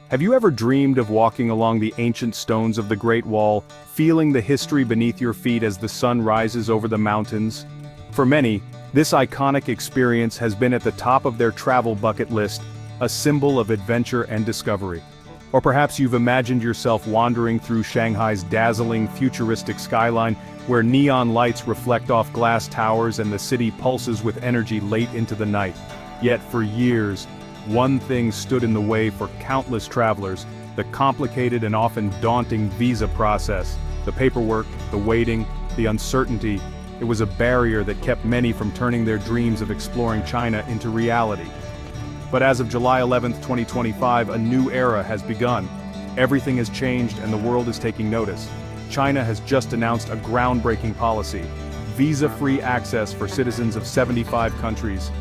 Have you ever dreamed of walking along the ancient stones of the Great Wall, feeling the history beneath your feet as the sun rises over the mountains? For many, this iconic experience has been at the top of their travel bucket list, a symbol of adventure and discovery. Or perhaps you've imagined yourself wandering through Shanghai's dazzling futuristic skyline, where neon lights reflect off glass towers and the city pulses with energy late into the night. Yet for years, one thing stood in the way for countless travelers: the complicated and often daunting visa process. The paperwork, the waiting, the uncertainty. It was a barrier that kept many from turning their dreams of exploring China into reality. But as of July 11, 2025, a new era has begun. Everything has changed and the world is taking notice. China has just announced a groundbreaking policy: visa-free access for citizens of 75 countries.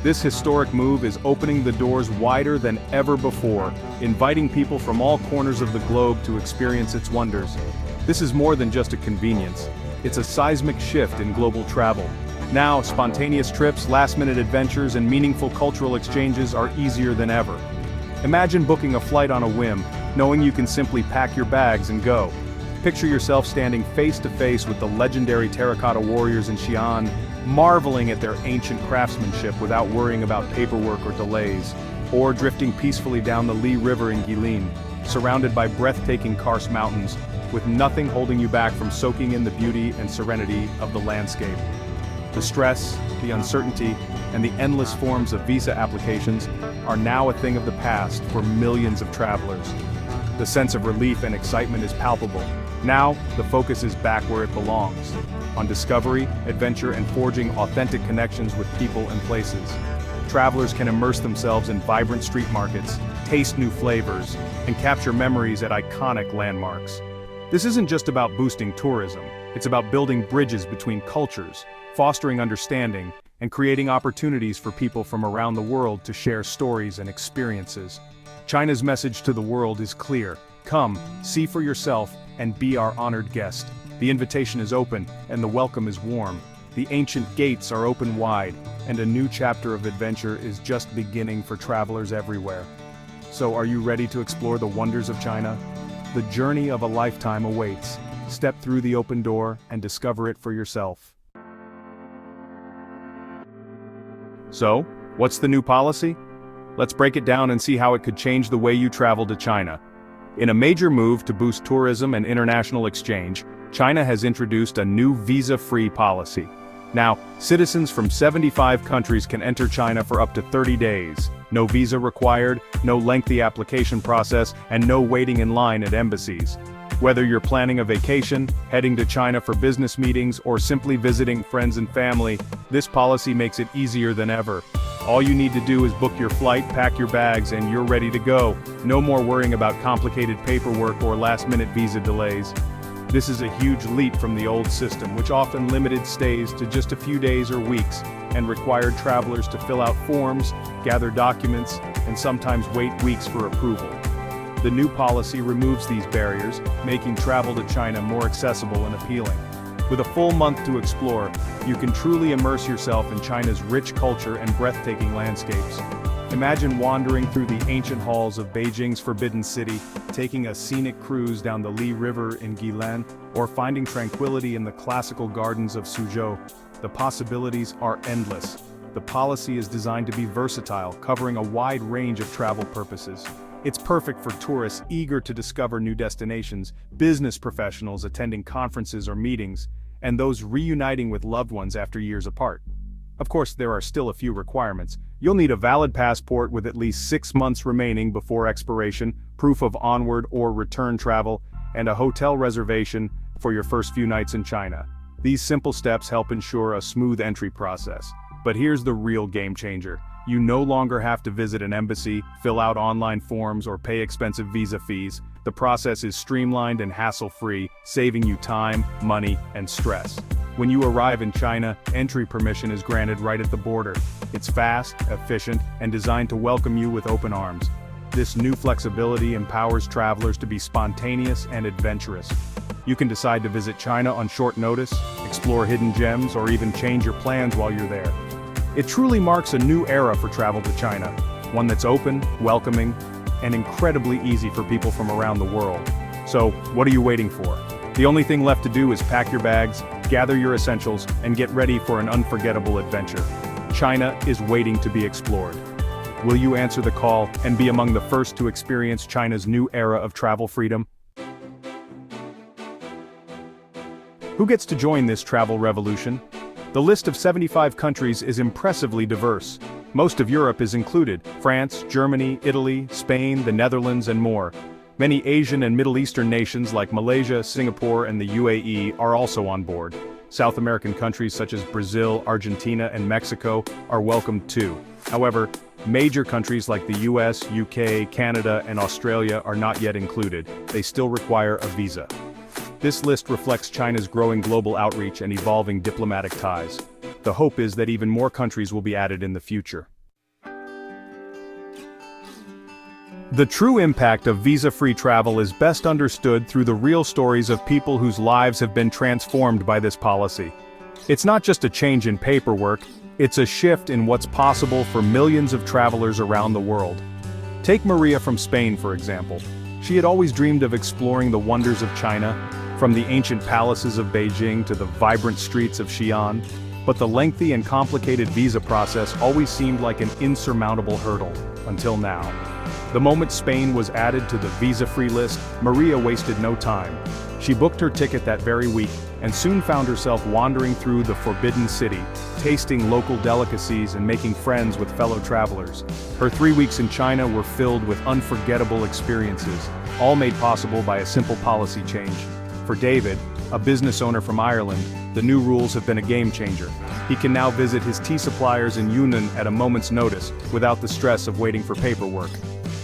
This historic move is opening the doors wider than ever before, inviting people from all corners of the globe to experience its wonders. This is more than just a convenience. It's a seismic shift in global travel. Now, spontaneous trips, last-minute adventures, and meaningful cultural exchanges are easier than ever. Imagine booking a flight on a whim, knowing you can simply pack your bags and go. Picture yourself standing face-to-face with the legendary terracotta warriors in Xi'an, marveling at their ancient craftsmanship without worrying about paperwork or delays. Or drifting peacefully down the Li River in Guilin, surrounded by breathtaking karst mountains, with nothing holding you back from soaking in the beauty and serenity of the landscape. The stress, the uncertainty, and the endless forms of visa applications are now a thing of the past for millions of travelers. The sense of relief and excitement is palpable. Now, the focus is back where it belongs: on discovery, adventure, and forging authentic connections with people and places. Travelers can immerse themselves in vibrant street markets, taste new flavors, and capture memories at iconic landmarks. This isn't just about boosting tourism, it's about building bridges between cultures, fostering understanding, and creating opportunities for people from around the world to share stories and experiences. China's message to the world is clear: come, see for yourself, and be our honored guest. The invitation is open, and the welcome is warm. The ancient gates are open wide, and a new chapter of adventure is just beginning for travelers everywhere. So are you ready to explore the wonders of China? The journey of a lifetime awaits. Step through the open door and discover it for yourself. So, what's the new policy? Let's break it down and see how it could change the way you travel to China. In a major move to boost tourism and international exchange, China has introduced a new visa-free policy. Now, citizens from 75 countries can enter China for up to 30 days. No visa required, no lengthy application process, and no waiting in line at embassies. Whether you're planning a vacation, heading to China for business meetings, or simply visiting friends and family, this policy makes it easier than ever. All you need to do is book your flight, pack your bags, and you're ready to go. No more worrying about complicated paperwork or last-minute visa delays. This is a huge leap from the old system, which often limited stays to just a few days or weeks, and required travelers to fill out forms, gather documents, and sometimes wait weeks for approval. The new policy removes these barriers, making travel to China more accessible and appealing. With a full month to explore, you can truly immerse yourself in China's rich culture and breathtaking landscapes. Imagine wandering through the ancient halls of Beijing's Forbidden City, taking a scenic cruise down the Li River in Guilin, or finding tranquility in the classical gardens of Suzhou. The possibilities are endless. The policy is designed to be versatile, covering a wide range of travel purposes. It's perfect for tourists eager to discover new destinations, business professionals attending conferences or meetings, and those reuniting with loved ones after years apart. Of course, there are still a few requirements. You'll need a valid passport with at least 6 months remaining before expiration, proof of onward or return travel, and a hotel reservation for your first few nights in China. These simple steps help ensure a smooth entry process. But here's the real game changer. You no longer have to visit an embassy, fill out online forms, or pay expensive visa fees. The process is streamlined and hassle-free, saving you time, money, and stress. When you arrive in China, entry permission is granted right at the border. It's fast, efficient, and designed to welcome you with open arms. This new flexibility empowers travelers to be spontaneous and adventurous. You can decide to visit China on short notice, explore hidden gems, or even change your plans while you're there. It truly marks a new era for travel to China, one that's open, welcoming, and incredibly easy for people from around the world. So, what are you waiting for? The only thing left to do is pack your bags, gather your essentials, and get ready for an unforgettable adventure. China is waiting to be explored. Will you answer the call and be among the first to experience China's new era of travel freedom? Who gets to join this travel revolution? The list of 75 countries is impressively diverse. Most of Europe is included: France, Germany, Italy, Spain, the Netherlands, and more. Many Asian and Middle Eastern nations like Malaysia, Singapore, and the UAE are also on board. South American countries such as Brazil, Argentina, and Mexico are welcomed too. However, major countries like the US, UK, Canada, and Australia are not yet included. They still require a visa. This list reflects China's growing global outreach and evolving diplomatic ties. The hope is that even more countries will be added in the future. The true impact of visa-free travel is best understood through the real stories of people whose lives have been transformed by this policy. It's not just a change in paperwork, it's a shift in what's possible for millions of travelers around the world. Take Maria from Spain, for example. She had always dreamed of exploring the wonders of China, from the ancient palaces of Beijing to the vibrant streets of Xi'an, but the lengthy and complicated visa process always seemed like an insurmountable hurdle, until now. The moment Spain was added to the visa-free list, Maria wasted no time. She booked her ticket that very week, and soon found herself wandering through the Forbidden City, tasting local delicacies and making friends with fellow travelers. Her 3 weeks in China were filled with unforgettable experiences, all made possible by a simple policy change. For David, a business owner from Ireland, the new rules have been a game changer. He can now visit his tea suppliers in Yunnan at a moment's notice, without the stress of waiting for paperwork.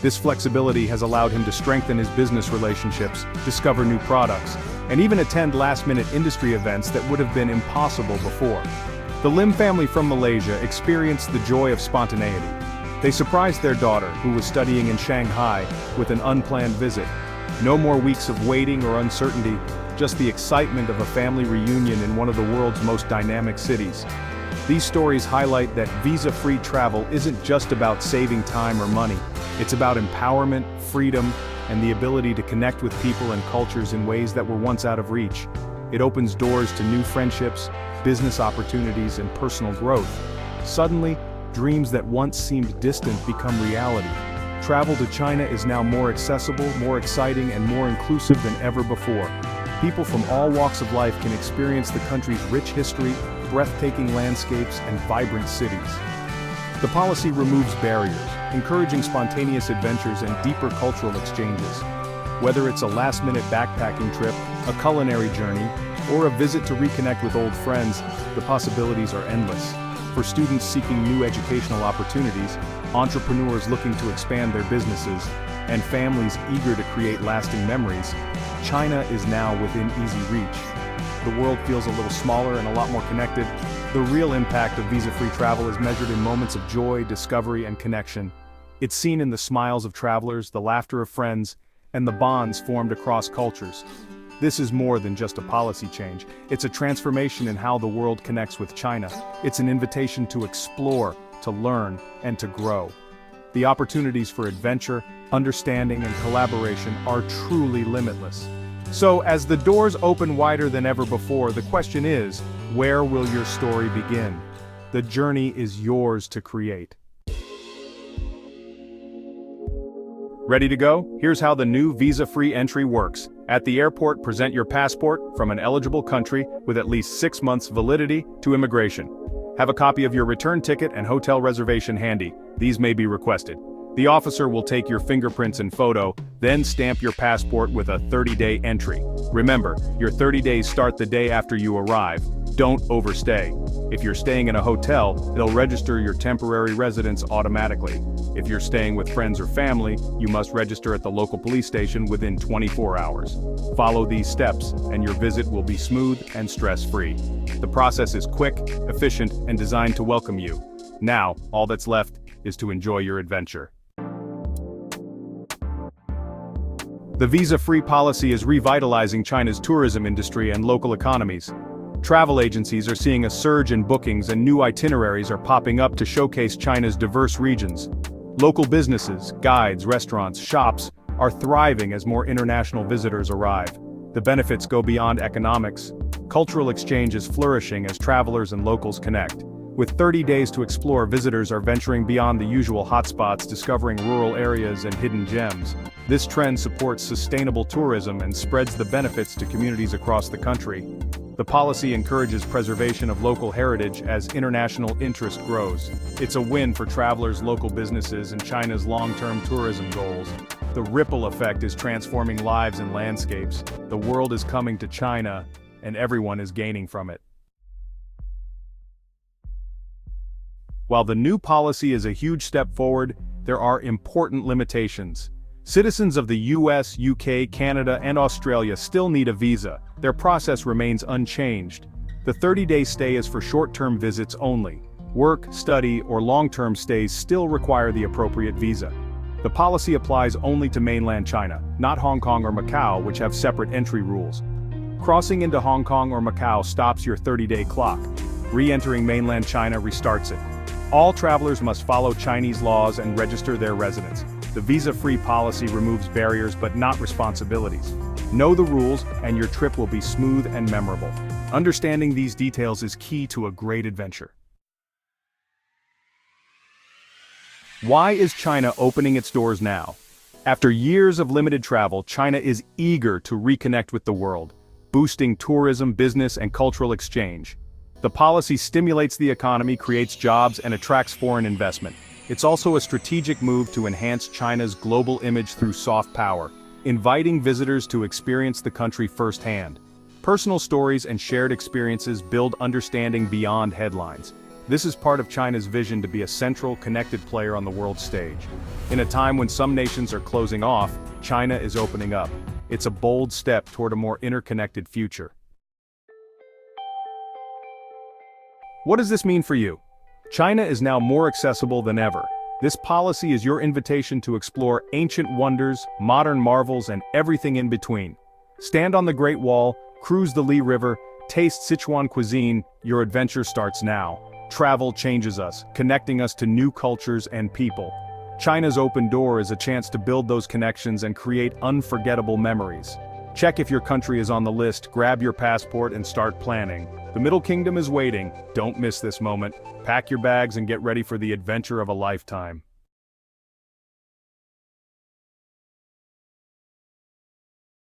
This flexibility has allowed him to strengthen his business relationships, discover new products, and even attend last-minute industry events that would have been impossible before. The Lim family from Malaysia experienced the joy of spontaneity. They surprised their daughter, who was studying in Shanghai, with an unplanned visit. No more weeks of waiting or uncertainty, just the excitement of a family reunion in one of the world's most dynamic cities. These stories highlight that visa-free travel isn't just about saving time or money. It's about empowerment, freedom, and the ability to connect with people and cultures in ways that were once out of reach. It opens doors to new friendships, business opportunities, and personal growth. Suddenly, dreams that once seemed distant become reality. Travel to China is now more accessible, more exciting, and more inclusive than ever before. People from all walks of life can experience the country's rich history, breathtaking landscapes, and vibrant cities. The policy removes barriers, encouraging spontaneous adventures and deeper cultural exchanges. Whether it's a last-minute backpacking trip, a culinary journey, or a visit to reconnect with old friends, the possibilities are endless. For students seeking new educational opportunities, entrepreneurs looking to expand their businesses, and families eager to create lasting memories, China is now within easy reach. The world feels a little smaller and a lot more connected. The real impact of visa-free travel is measured in moments of joy, discovery, and connection. It's seen in the smiles of travelers, the laughter of friends, and the bonds formed across cultures. This is more than just a policy change. It's a transformation in how the world connects with China. It's an invitation to explore, to learn, and to grow. The opportunities for adventure, understanding, and collaboration are truly limitless. So, as the doors open wider than ever before, the question is, where will your story begin? The journey is yours to create. Ready to go? Here's how the new visa-free entry works. At the airport, present your passport from an eligible country with at least 6 months validity to immigration. Have a copy of your return ticket and hotel reservation handy. These may be requested. The officer will take your fingerprints and photo, then stamp your passport with a 30-day entry. Remember, your 30 days start the day after you arrive. Don't overstay. If you're staying in a hotel, they'll register your temporary residence automatically. If you're staying with friends or family, you must register at the local police station within 24 hours. Follow these steps, and your visit will be smooth and stress-free. The process is quick, efficient, and designed to welcome you. Now, all that's left is to enjoy your adventure. The visa-free policy is revitalizing China's tourism industry and local economies. Travel agencies are seeing a surge in bookings and new itineraries are popping up to showcase China's diverse regions. Local businesses, guides, restaurants, shops are thriving as more international visitors arrive. The benefits go beyond economics. Cultural exchange is flourishing as travelers and locals connect. With 30 days to explore, visitors are venturing beyond the usual hotspots, discovering rural areas and hidden gems. This trend supports sustainable tourism and spreads the benefits to communities across the country. The policy encourages preservation of local heritage as international interest grows. It's a win for travelers, local businesses, and China's long-term tourism goals. The ripple effect is transforming lives and landscapes. The world is coming to China, and everyone is gaining from it. While the new policy is a huge step forward, there are important limitations. Citizens of the US, UK, Canada, and Australia still need a visa. Their process remains unchanged. The 30-day stay is for short-term visits only. Work, study, or long-term stays still require the appropriate visa. The policy applies only to mainland China, not Hong Kong or Macau, which have separate entry rules. Crossing into Hong Kong or Macau stops your 30-day clock. Re-entering mainland China restarts it. All travelers must follow Chinese laws and register their residence. The visa-free policy removes barriers but not responsibilities. Know the rules, and your trip will be smooth and memorable. Understanding these details is key to a great adventure. Why is China opening its doors now? After years of limited travel, China is eager to reconnect with the world, boosting tourism, business, and cultural exchange. The policy stimulates the economy, creates jobs, and attracts foreign investment. It's also a strategic move to enhance China's global image through soft power, inviting visitors to experience the country firsthand. Personal stories and shared experiences build understanding beyond headlines. This is part of China's vision to be a central, connected player on the world stage. In a time when some nations are closing off, China is opening up. It's a bold step toward a more interconnected future. What does this mean for you? China is now more accessible than ever. This policy is your invitation to explore ancient wonders, modern marvels, and everything in between. Stand on the Great Wall, cruise the Li River, taste Sichuan cuisine. Your adventure starts now. Travel changes us, connecting us to new cultures and people. China's open door is a chance to build those connections and create unforgettable memories. Check if your country is on the list, grab your passport, and start planning. The Middle Kingdom is waiting. Don't miss this moment. Pack your bags and get ready for the adventure of a lifetime.